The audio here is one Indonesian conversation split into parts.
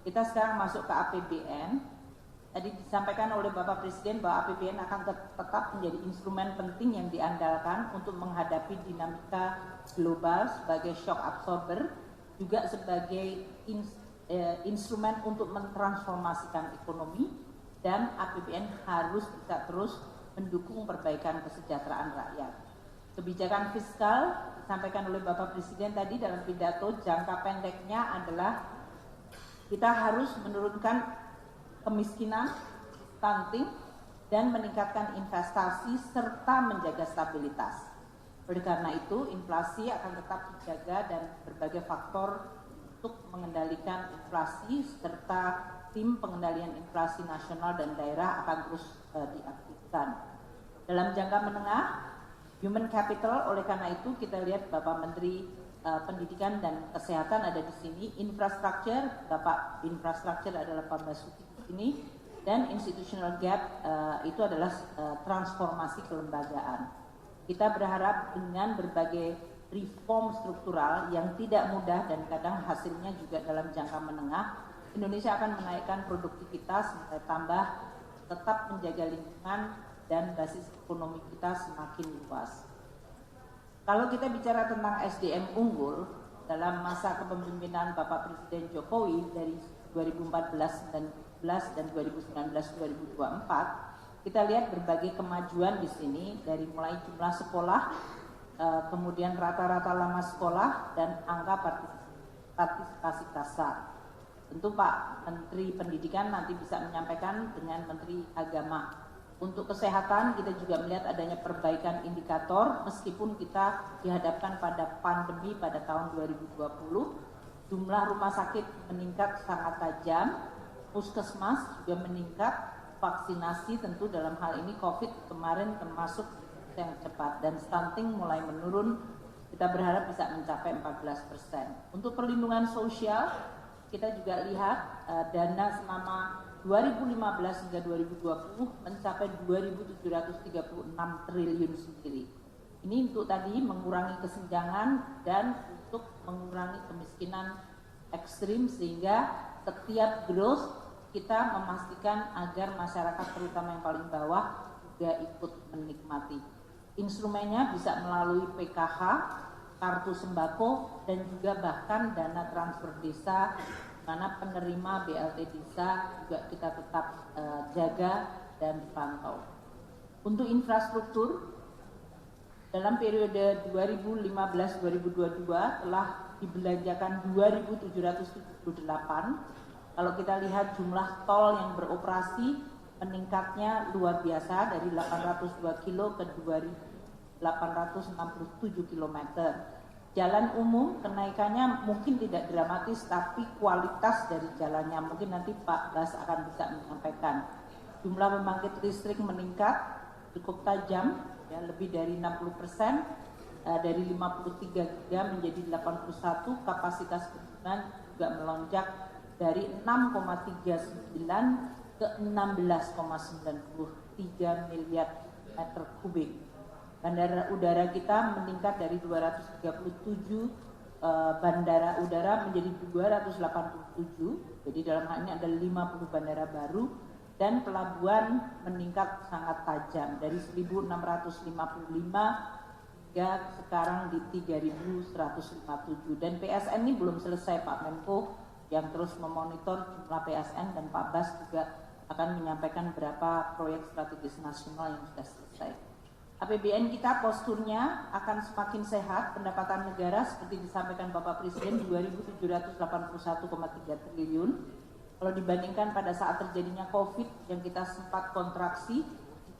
Kita sekarang masuk ke APBN. Tadi disampaikan oleh Bapak Presiden bahwa APBN akan tetap menjadi instrumen penting yang diandalkan untuk menghadapi dinamika global sebagai shock absorber, juga sebagai instrumen untuk mentransformasikan ekonomi, dan APBN harus bisa terus mendukung perbaikan kesejahteraan rakyat. Kebijakan fiskal disampaikan oleh Bapak Presiden tadi dalam pidato, jangka pendeknya adalah kita harus menurunkan kemiskinan, stunting, dan meningkatkan investasi serta menjaga stabilitas. Oleh karena itu, inflasi akan tetap dijaga dan berbagai faktor untuk mengendalikan inflasi serta tim pengendalian inflasi nasional dan daerah akan terus diaktifkan. Dalam jangka menengah, human capital, oleh karena itu kita lihat Bapak Menteri Pendidikan dan Kesehatan ada di sini, infrastruktur, Bapak infrastruktur adalah Pak Basuki di sini, dan institutional gap itu adalah transformasi kelembagaan. Kita berharap dengan berbagai reform struktural yang tidak mudah dan kadang hasilnya juga dalam jangka menengah, Indonesia akan menaikkan produktivitas, nilai tambah, tetap menjaga lingkungan, dan basis ekonomi kita semakin luas. Kalau kita bicara tentang SDM unggul, dalam masa kepemimpinan Bapak Presiden Jokowi dari 2014, 2019, dan 2019-2024, kita lihat berbagai kemajuan di sini, dari mulai jumlah sekolah, kemudian rata-rata lama sekolah, dan angka partisipasi kasar. Tentu Pak Menteri Pendidikan nanti bisa menyampaikan dengan Menteri Agama. Untuk kesehatan kita juga melihat adanya perbaikan indikator meskipun kita dihadapkan pada pandemi pada tahun 2020. Jumlah rumah sakit meningkat sangat tajam, puskesmas juga meningkat, vaksinasi tentu dalam hal ini COVID kemarin termasuk yang cepat, dan stunting mulai menurun, kita berharap bisa mencapai 14%. Untuk perlindungan sosial kita juga lihat dana selama 2015 hingga 2020 mencapai 2.736 triliun sendiri. Ini untuk tadi mengurangi kesenjangan dan untuk mengurangi kemiskinan ekstrim, sehingga setiap growth kita memastikan agar masyarakat terutama yang paling bawah juga ikut menikmati. Instrumennya bisa melalui PKH, kartu sembako, dan juga bahkan dana transfer desa, mana penerima BLT desa juga kita tetap jaga dan pantau. Untuk infrastruktur, dalam periode 2015-2022 telah dibelanjakan 2.778. Kalau kita lihat jumlah tol yang beroperasi meningkatnya luar biasa dari 802 kilo ke 2.867 kilometer. Jalan umum kenaikannya mungkin tidak dramatis, tapi kualitas dari jalannya mungkin nanti Pak Bas akan bisa menyampaikan. Jumlah pembangkit listrik meningkat cukup tajam, ya, lebih dari 60%, dari 53 giga menjadi 81. Kapasitas bendungan juga melonjak dari 6,39 ke 16,93 miliar meter kubik. Bandara udara kita meningkat dari 237 bandara udara menjadi 287. Jadi dalam hal ini ada 50 bandara baru, dan pelabuhan meningkat sangat tajam dari 1.655 hingga sekarang di 3.157. Dan PSN ini belum selesai, Pak Menko yang terus memonitor jumlah PSN, dan Pak Bas juga akan menyampaikan berapa proyek strategis nasional yang sudah selesai. APBN kita posturnya akan semakin sehat, pendapatan negara seperti disampaikan Bapak Presiden 2.781,3 triliun. Kalau dibandingkan pada saat terjadinya COVID yang kita sempat kontraksi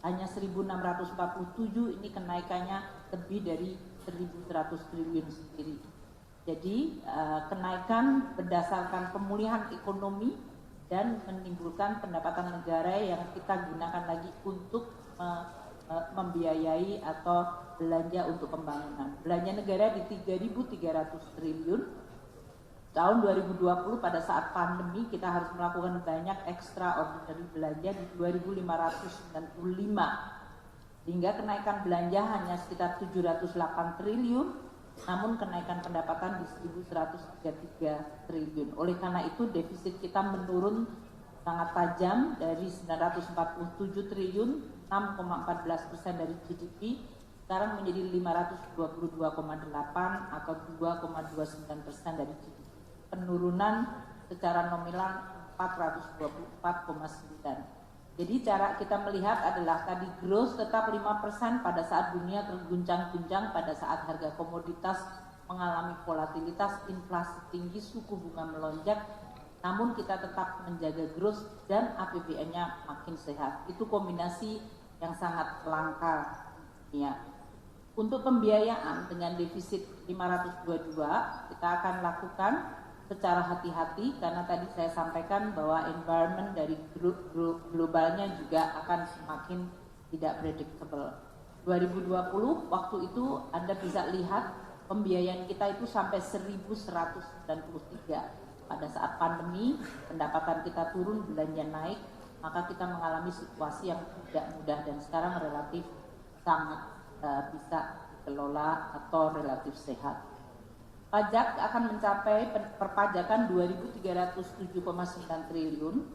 hanya 1.647, ini kenaikannya lebih dari 1.100 triliun sendiri. Jadi kenaikan berdasarkan pemulihan ekonomi dan menimbulkan pendapatan negara yang kita gunakan lagi untuk membiayai atau belanja untuk pembangunan. Belanja negara di 3.300 triliun. Tahun 2020 pada saat pandemi kita harus melakukan banyak extraordinary belanja di 2.595. Hingga kenaikan belanja hanya sekitar 708 triliun namun kenaikan pendapatan di 1.133 triliun. Oleh karena itu defisit kita menurun sangat tajam dari 947 triliun, 6,14% dari GDP, sekarang menjadi 522,8 atau 2,29% dari GDP. Penurunan secara nominal 424,9. Jadi cara kita melihat adalah tadi growth tetap 5% pada saat dunia terguncang-guncang, pada saat harga komoditas mengalami volatilitas, inflasi tinggi, suku bunga melonjak, namun kita tetap menjaga growth dan APBN-nya makin sehat. Itu kombinasi yang sangat langka ya. Untuk pembiayaan dengan defisit 522 kita akan lakukan secara hati-hati karena tadi saya sampaikan bahwa environment dari globalnya juga akan semakin tidak predictable. 2020 waktu itu Anda bisa lihat pembiayaan kita itu sampai 1.193. Pada saat pandemi pendapatan kita turun, belanja naik, maka kita mengalami situasi yang tidak mudah dan sekarang relatif sangat bisa dikelola atau relatif sehat. Pajak akan mencapai perpajakan 2.307,9 triliun.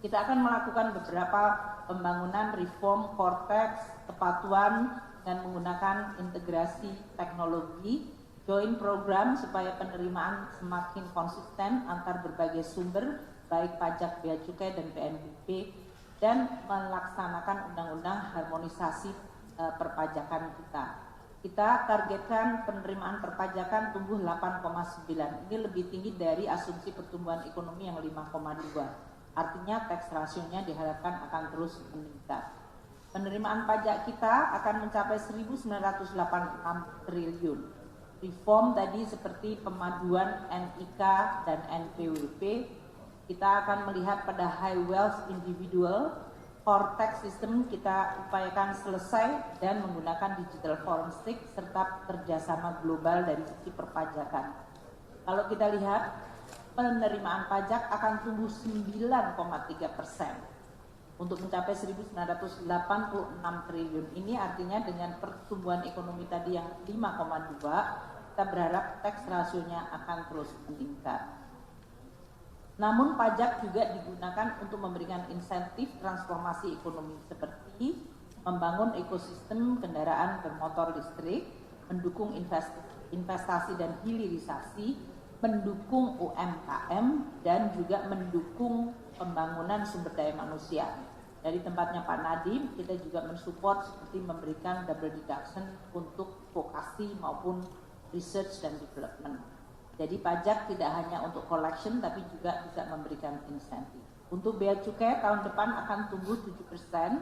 Kita akan melakukan beberapa pembangunan reform core tax, kepatuhan dengan menggunakan integrasi teknologi, joint program supaya penerimaan semakin konsisten antar berbagai sumber, baik pajak, bea cukai dan PNBP, dan melaksanakan undang-undang harmonisasi perpajakan kita. Kita targetkan penerimaan perpajakan tumbuh 8,9. Ini lebih tinggi dari asumsi pertumbuhan ekonomi yang 5,2. Artinya tax ratio-nya diharapkan akan terus meningkat. Penerimaan pajak kita akan mencapai 1.986 triliun. Reform tadi seperti pemaduan NIK dan NPWP. Kita akan melihat pada high wealth individual. Core tax system kita upayakan selesai dan menggunakan digital forensik serta kerjasama global dari sisi perpajakan. Kalau kita lihat penerimaan pajak akan tumbuh 9,3% untuk mencapai 1.986 triliun. Ini artinya dengan pertumbuhan ekonomi tadi yang 5,2, kita berharap tax rasionya akan terus meningkat. Namun pajak juga digunakan untuk memberikan insentif transformasi ekonomi seperti membangun ekosistem kendaraan bermotor listrik, mendukung investasi dan hilirisasi, mendukung UMKM, dan juga mendukung pembangunan sumber daya manusia. Dari tempatnya Pak Nadiem, kita juga mensupport seperti memberikan double deduction untuk vokasi maupun research dan development. Jadi pajak tidak hanya untuk collection tapi juga bisa memberikan insentif. Untuk bea cukai tahun depan akan tumbuh 7%,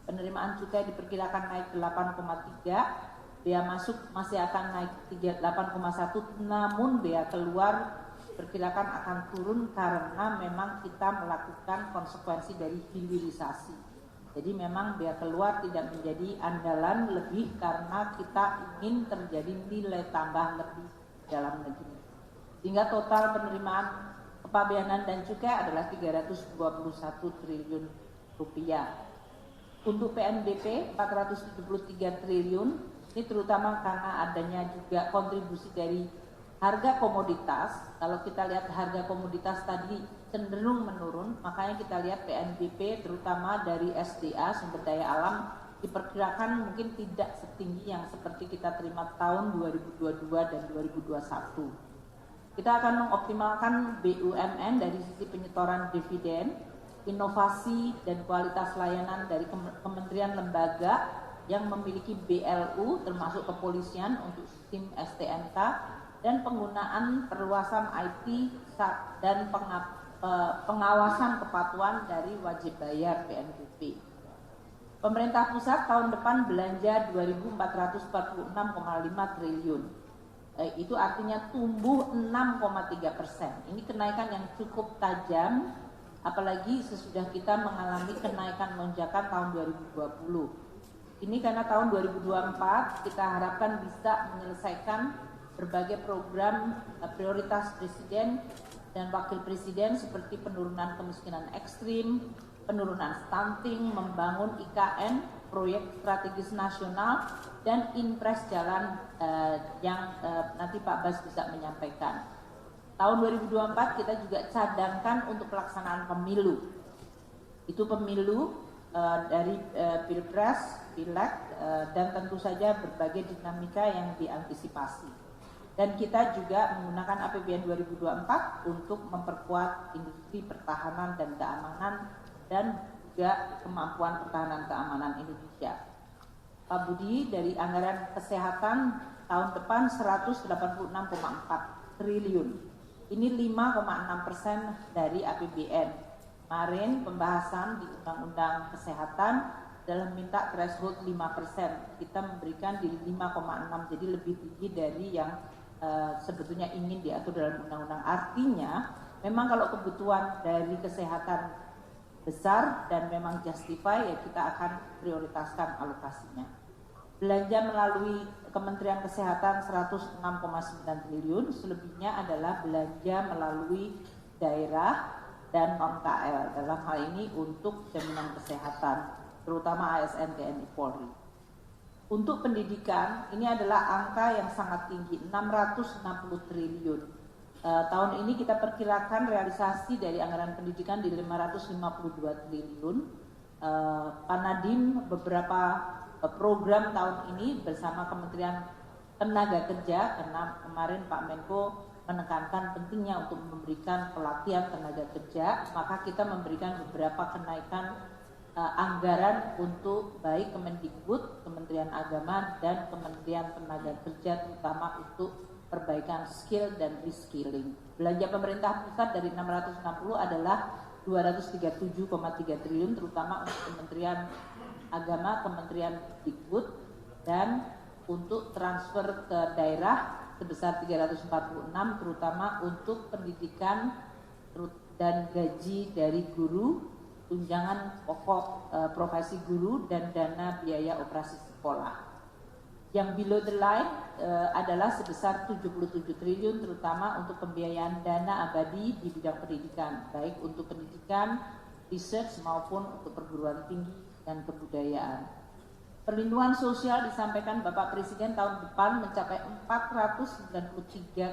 penerimaan cukai diperkirakan naik 8,3%, bea masuk masih akan naik 8,1%, namun bea keluar diperkirakan akan turun karena memang kita melakukan konsekuensi dari hilirisasi. Jadi memang bea keluar tidak menjadi andalan lebih karena kita ingin terjadi nilai tambah lebih dalam negeri. Sehingga total penerimaan kepabeanan dan cukai adalah 321 triliun rupiah. Untuk PNBP 473 triliun, ini terutama karena adanya juga kontribusi dari harga komoditas. Kalau kita lihat harga komoditas tadi cenderung menurun, makanya kita lihat PNBP terutama dari SDA, sumber daya alam, diperkirakan mungkin tidak setinggi yang seperti kita terima tahun 2022 dan 2021. Kita akan mengoptimalkan BUMN dari sisi penyetoran dividen, inovasi dan kualitas layanan dari kementerian lembaga yang memiliki BLU termasuk kepolisian untuk sistem STNK dan penggunaan perluasan IT dan pengawasan kepatuhan dari wajib bayar PNBP. Pemerintah pusat tahun depan belanja 2.446,5 triliun. Itu artinya tumbuh 6,3%. Ini kenaikan yang cukup tajam, apalagi sesudah kita mengalami kenaikan lonjakan tahun 2020. Ini karena tahun 2024 kita harapkan bisa menyelesaikan berbagai program prioritas Presiden dan Wakil Presiden seperti penurunan kemiskinan ekstrim, penurunan stunting, membangun IKN, proyek strategis nasional, dan impres jalan yang nanti Pak Bas bisa menyampaikan. Tahun 2024 kita juga cadangkan untuk pelaksanaan pemilu. Itu pemilu dari Pilpres, Pileg, dan tentu saja berbagai dinamika yang diantisipasi. Dan kita juga menggunakan APBN 2024 untuk memperkuat industri pertahanan dan keamanan dan juga kemampuan pertahanan keamanan Indonesia. Pak Budi, dari anggaran kesehatan tahun depan 186,4 triliun. Ini 5,6% dari APBN. Kemarin pembahasan di Undang-Undang Kesehatan dalam minta threshold 5%. Kita memberikan di 5,6, jadi lebih tinggi dari yang sebetulnya ingin diatur dalam undang-undang. Artinya memang kalau kebutuhan dari kesehatan besar dan memang justify, ya kita akan prioritaskan alokasinya. Belanja melalui Kementerian Kesehatan 106,9 triliun, selebihnya adalah belanja melalui daerah dan non-KL, dalam hal ini untuk jaminan kesehatan, terutama ASN, TNI, Polri. Untuk pendidikan, ini adalah angka yang sangat tinggi, 660 triliun. Tahun ini kita perkirakan realisasi dari anggaran pendidikan di 552 triliun. Pak Nadiem beberapa program tahun ini bersama Kementerian Tenaga Kerja, karena kemarin Pak Menko menekankan pentingnya untuk memberikan pelatihan tenaga kerja, maka kita memberikan beberapa kenaikan anggaran untuk baik Kemendikbud, Kementerian Agama, dan Kementerian Tenaga Kerja, terutama untuk perbaikan skill dan reskilling. Belanja pemerintah pusat dari 660 adalah 237,3 triliun, terutama untuk Kementerian Agama, Kementerian Dikbud, dan untuk transfer ke daerah sebesar 346, terutama untuk pendidikan dan gaji dari guru, tunjangan pokok profesi guru, dan dana biaya operasi sekolah. Yang below the line adalah sebesar 77 triliun, terutama untuk pembiayaan dana abadi di bidang pendidikan, baik untuk pendidikan, research maupun untuk perguruan tinggi dan kebudayaan. Perlindungan sosial disampaikan Bapak Presiden tahun depan mencapai 493,5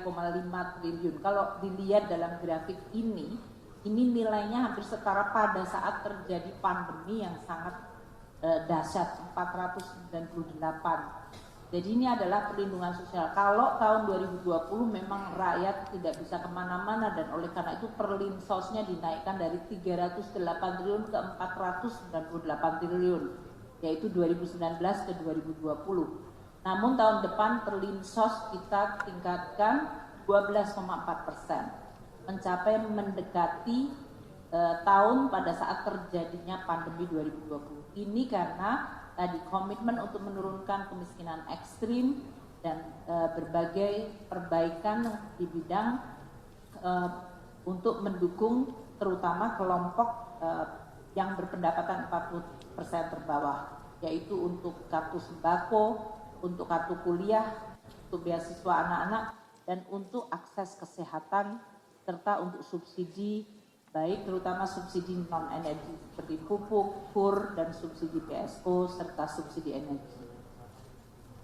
triliun. Kalau dilihat dalam grafik ini nilainya hampir setara pada saat terjadi pandemi yang sangat dahsyat, 498. Jadi ini adalah perlindungan sosial. Kalau tahun 2020 memang rakyat tidak bisa kemana-mana, dan oleh karena itu perlinsosnya dinaikkan dari 308 triliun ke 498 triliun, yaitu 2019 ke 2020. Namun tahun depan perlinsos kita tingkatkan 12,4%. Mencapai mendekati tahun pada saat terjadinya pandemi 2020. Ini karena tadi komitmen untuk menurunkan kemiskinan ekstrim dan berbagai perbaikan di bidang untuk mendukung terutama kelompok yang berpendapatan 40% terbawah, yaitu untuk kartu sembako, untuk kartu kuliah, untuk beasiswa anak-anak, dan untuk akses kesehatan, serta untuk subsidi, baik terutama subsidi non-energi seperti pupuk, kur, dan subsidi PSO, serta subsidi energi.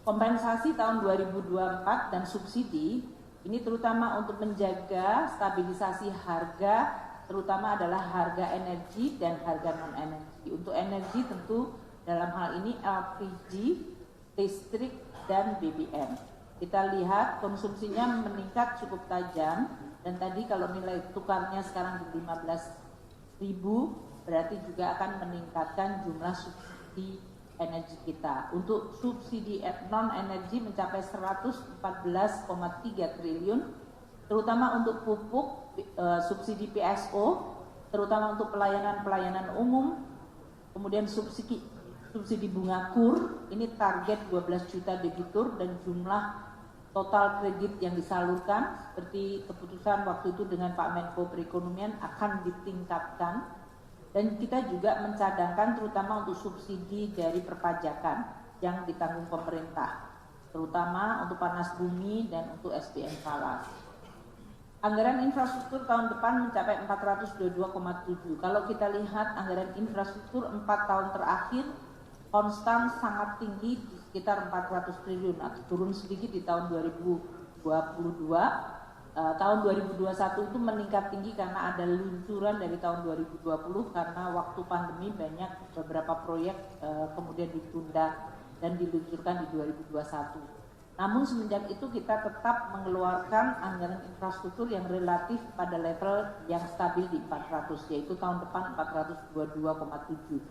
Kompensasi tahun 2024 dan subsidi ini terutama untuk menjaga stabilisasi harga, terutama adalah harga energi dan harga non-energi. Untuk energi tentu dalam hal ini LPG, listrik, dan BBM. Kita lihat konsumsinya meningkat cukup tajam, dan tadi kalau nilai tukarnya sekarang di 15.000, berarti juga akan meningkatkan jumlah subsidi energi kita. Untuk subsidi non-energi mencapai 114,3 triliun, terutama untuk pupuk, subsidi PSO, terutama untuk pelayanan-pelayanan umum, kemudian subsidi bunga kur, ini target 12 juta debitur, dan jumlah total kredit yang disalurkan seperti keputusan waktu itu dengan Pak Menko Perekonomian akan ditingkatkan. Dan kita juga mencadangkan terutama untuk subsidi dari perpajakan yang ditanggung pemerintah, terutama untuk panas bumi dan untuk SBM Falas. Anggaran infrastruktur tahun depan mencapai 422,7. Kalau kita lihat anggaran infrastruktur 4 tahun terakhir konstan sangat tinggi di sekitar 400 triliun atau turun sedikit di tahun 2022. Tahun 2021 itu meningkat tinggi karena ada luncuran dari tahun 2020 karena waktu pandemi banyak beberapa proyek kemudian ditunda dan diluncurkan di 2021. Namun semenjak itu kita tetap mengeluarkan anggaran infrastruktur yang relatif pada level yang stabil di 400, yaitu tahun depan 422,7,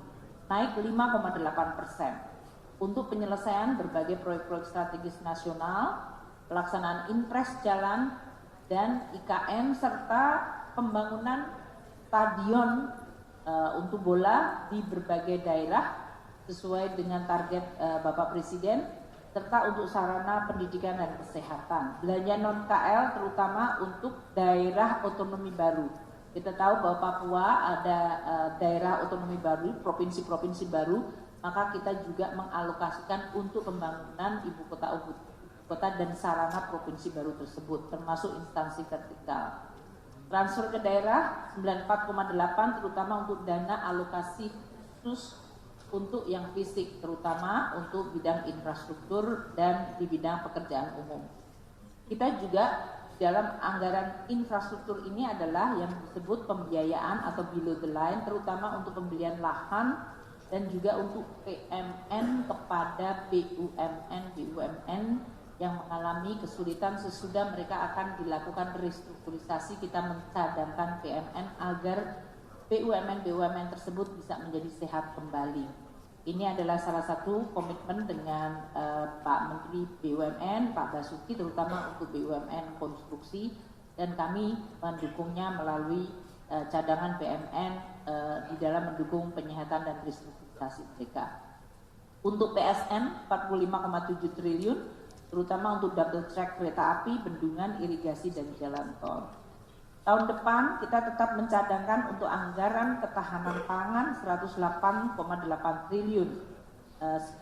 naik 5,8%. Untuk penyelesaian berbagai proyek-proyek strategis nasional, pelaksanaan impres jalan dan IKN serta pembangunan stadion untuk bola di berbagai daerah sesuai dengan target Bapak Presiden, serta untuk sarana pendidikan dan kesehatan. Belanja non KL terutama untuk daerah otonomi baru. Kita tahu bahwa Papua ada daerah otonomi baru, provinsi-provinsi baru, maka kita juga mengalokasikan untuk pembangunan ibu kota dan sarana provinsi baru tersebut, termasuk instansi vertikal. Transfer ke daerah 94,8 terutama untuk dana alokasi khusus untuk yang fisik, terutama untuk bidang infrastruktur dan di bidang pekerjaan umum. Kita juga dalam anggaran infrastruktur ini adalah yang disebut pembiayaan atau below the line, terutama untuk pembelian lahan dan juga untuk PMN kepada BUMN yang mengalami kesulitan sesudah mereka akan dilakukan restrukturisasi. Kita mencadangkan PMN agar BUMN tersebut bisa menjadi sehat kembali. Ini adalah salah satu komitmen dengan Pak Menteri BUMN, Pak Basuki, terutama untuk BUMN konstruksi, dan kami mendukungnya melalui cadangan PMN di dalam mendukung penyehatan dan restrukturisasi mereka. Untuk PSN 45,7 triliun, terutama untuk double track kereta api, bendungan, irigasi, dan jalan tol. Tahun depan kita tetap mencadangkan untuk anggaran ketahanan pangan 108,8 triliun.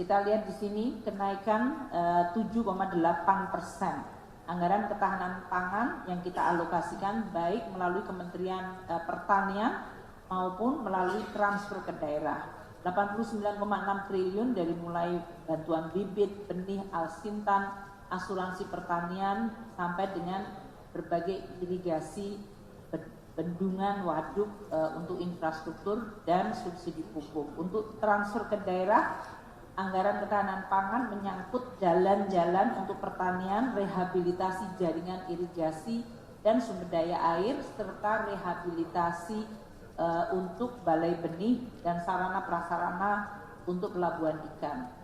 Kita lihat di sini kenaikan 7,8%. Anggaran ketahanan pangan yang kita alokasikan baik melalui Kementerian Pertanian maupun melalui transfer ke daerah. 89,6 triliun dari mulai bantuan bibit, benih, alsintan, asuransi pertanian, sampai dengan berbagai irigasi, bendungan, waduk untuk infrastruktur dan subsidi pupuk. Untuk transfer ke daerah, anggaran ketahanan pangan menyangkut jalan-jalan untuk pertanian, rehabilitasi jaringan irigasi dan sumber daya air, serta rehabilitasi untuk balai benih dan sarana prasarana untuk pelabuhan ikan.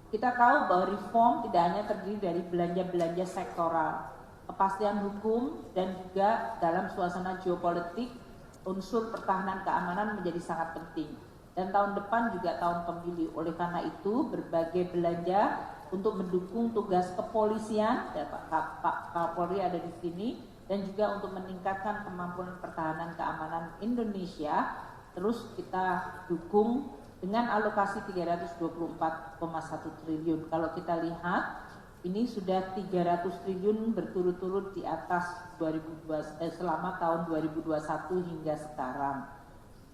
Kita tahu bahwa reform tidak hanya terdiri dari belanja-belanja sektoral, kepastian hukum dan juga dalam suasana geopolitik unsur pertahanan keamanan menjadi sangat penting. Dan tahun depan juga tahun pemilu. Oleh karena itu berbagai belanja untuk mendukung tugas kepolisian, dan Pak Kapolri ada di sini, dan juga untuk meningkatkan kemampuan pertahanan keamanan Indonesia terus kita dukung dengan alokasi 324,1 triliun. Kalau kita lihat ini sudah 300 triliun berturut-turut di atas selama tahun 2021 hingga sekarang.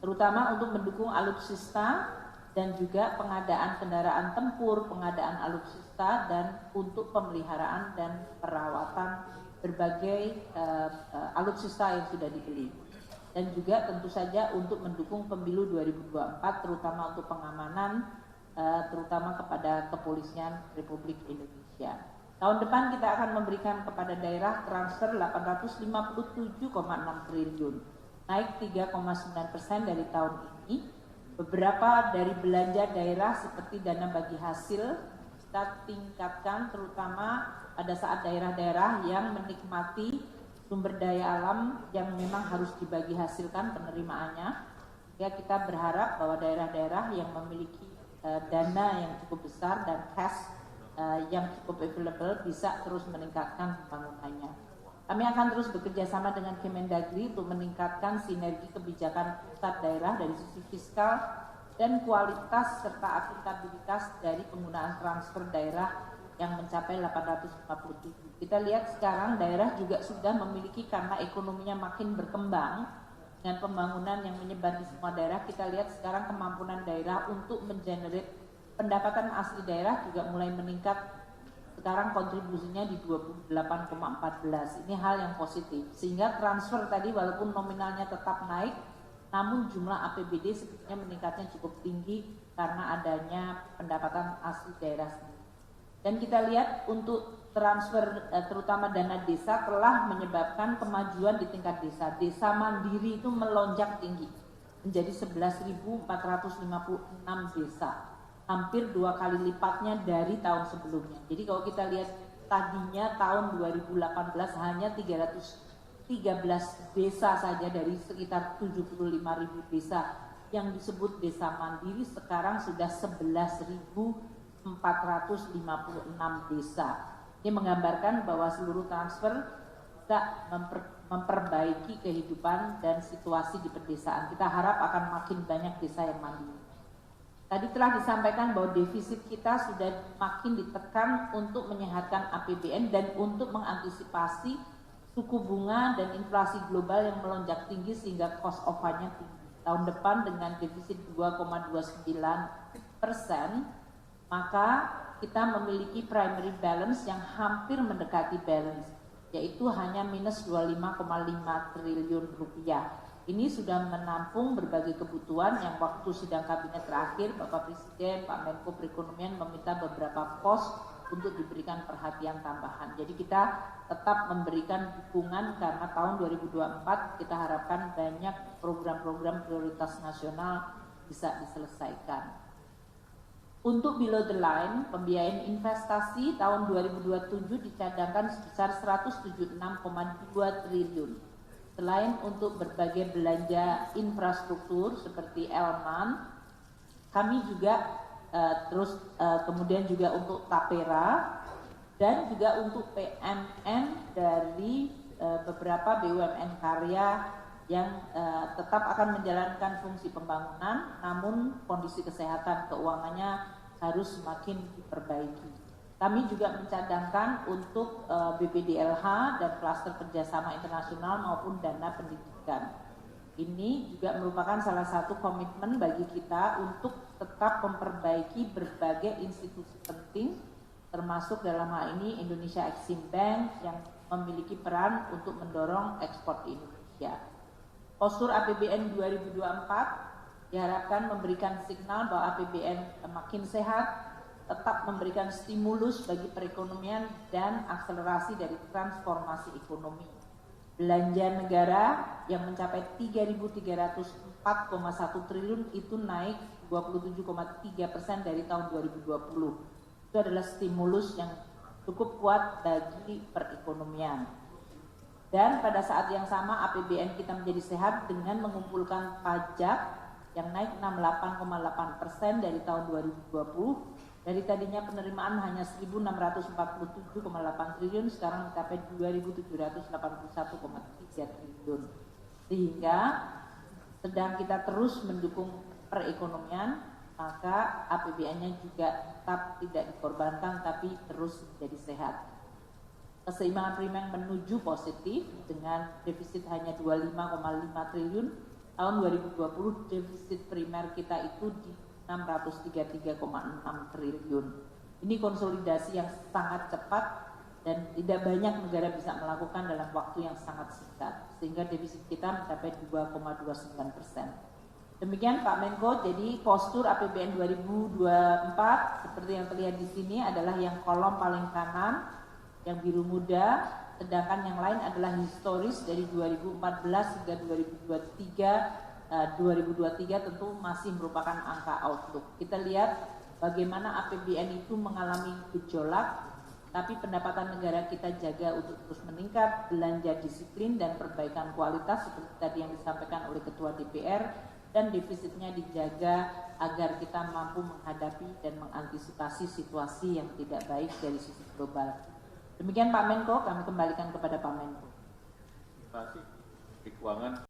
Terutama untuk mendukung alutsista dan juga pengadaan kendaraan tempur, pengadaan alutsista dan untuk pemeliharaan dan perawatan berbagai alutsista yang sudah dibeli, dan juga tentu saja untuk mendukung pemilu 2024 terutama untuk pengamanan terutama kepada Kepolisian Republik Indonesia. Tahun depan kita akan memberikan kepada daerah transfer 857,6 triliun, naik 3,9% dari tahun ini. Beberapa dari belanja daerah seperti dana bagi hasil kita tingkatkan, terutama pada saat daerah-daerah yang menikmati sumber daya alam yang memang harus dibagi hasilkan penerimaannya. Ya, kita berharap bahwa daerah-daerah yang memiliki dana yang cukup besar dan cash yang cukup available bisa terus meningkatkan pembangunannya. Kami akan terus bekerja sama dengan Kemendagri untuk meningkatkan sinergi kebijakan pusat daerah dari sisi fiskal dan kualitas serta akuntabilitas dari penggunaan transfer daerah yang mencapai 857. Kita lihat sekarang daerah juga sudah memiliki, karena ekonominya makin berkembang dengan pembangunan yang menyebar di semua daerah, kita lihat sekarang kemampuan daerah untuk mengenerate pendapatan asli daerah juga mulai meningkat. Sekarang kontribusinya di 28,14. Ini hal yang positif. Sehingga transfer tadi walaupun nominalnya tetap naik, namun jumlah APBD sebetulnya meningkatnya cukup tinggi karena adanya pendapatan asli daerah sendiri. Dan kita lihat untuk transfer terutama dana desa telah menyebabkan kemajuan di tingkat desa. Desa mandiri itu melonjak tinggi menjadi 11.456 desa. Hampir 2 kali lipatnya dari tahun sebelumnya. Jadi kalau kita lihat tadinya tahun 2018 hanya 313 desa saja dari sekitar 75.000 desa yang disebut desa mandiri, sekarang sudah 11.456 desa. Ini menggambarkan bahwa seluruh transfer bisa memperbaiki kehidupan dan situasi di pedesaan. Kita harap akan makin banyak desa yang mandiri. Tadi telah disampaikan bahwa defisit kita sudah makin ditekan untuk menyehatkan APBN dan untuk mengantisipasi suku bunga dan inflasi global yang melonjak tinggi sehingga cost of fund-nya tinggi. Tahun depan dengan defisit 2,29%, maka kita memiliki primary balance yang hampir mendekati balance, yaitu hanya minus 25,5 triliun rupiah. Ini sudah menampung berbagai kebutuhan yang waktu sidang kabinet terakhir Bapak Presiden, Pak Menko Perekonomian meminta beberapa pos untuk diberikan perhatian tambahan. Jadi kita tetap memberikan dukungan karena tahun 2024 kita harapkan banyak program-program prioritas nasional bisa diselesaikan. Untuk below the line, pembiayaan investasi tahun 2027 dicadangkan sebesar 176,2 triliun. Selain untuk berbagai belanja infrastruktur seperti Elman, kami juga kemudian juga untuk Tapera dan juga untuk PMN dari beberapa BUMN karya yang tetap akan menjalankan fungsi pembangunan, namun kondisi kesehatan keuangannya harus semakin diperbaiki. Kami juga mencadangkan untuk BPDLH dan klaster kerjasama internasional maupun dana pendidikan. Ini juga merupakan salah satu komitmen bagi kita untuk tetap memperbaiki berbagai institusi penting, termasuk dalam hal ini Indonesia Exim Bank yang memiliki peran untuk mendorong ekspor di Indonesia. Postur APBN 2024 diharapkan memberikan signal bahwa APBN makin sehat, tetap memberikan stimulus bagi perekonomian dan akselerasi dari transformasi ekonomi. Belanja negara yang mencapai 3.304,1 triliun itu naik 27,3% dari tahun 2020. Itu adalah stimulus yang cukup kuat bagi perekonomian. Dan pada saat yang sama APBN kita menjadi sehat dengan mengumpulkan pajak yang naik 68,8% dari tahun 2020. Dari tadinya penerimaan hanya 1.647,8 triliun, sekarang mencapai 2.781,3 triliun. Sehingga sedang kita terus mendukung perekonomian, maka APBN-nya juga tetap tidak dikorbankan tapi terus menjadi sehat. Keseimbangan primer menuju positif dengan defisit hanya 25,5 triliun. Tahun 2020 defisit primer kita itu di 633,6 triliun. Ini konsolidasi yang sangat cepat dan tidak banyak negara bisa melakukan dalam waktu yang sangat singkat, sehingga defisit kita mencapai 2,29%. Demikian Pak Menko, jadi postur APBN 2024 seperti yang terlihat di sini adalah yang kolom paling kanan, yang biru muda, sedangkan yang lain adalah historis dari 2014 hingga 2023 tentu masih merupakan angka outlook. Kita lihat bagaimana APBN itu mengalami gejolak, tapi pendapatan negara kita jaga untuk terus meningkat, belanja disiplin dan perbaikan kualitas seperti tadi yang disampaikan oleh Ketua DPR, dan defisitnya dijaga agar kita mampu menghadapi dan mengantisipasi situasi yang tidak baik dari sisi global. Demikian Pak Menko, kami kembalikan kepada Pak Menko. Terima kasih. Keuangan.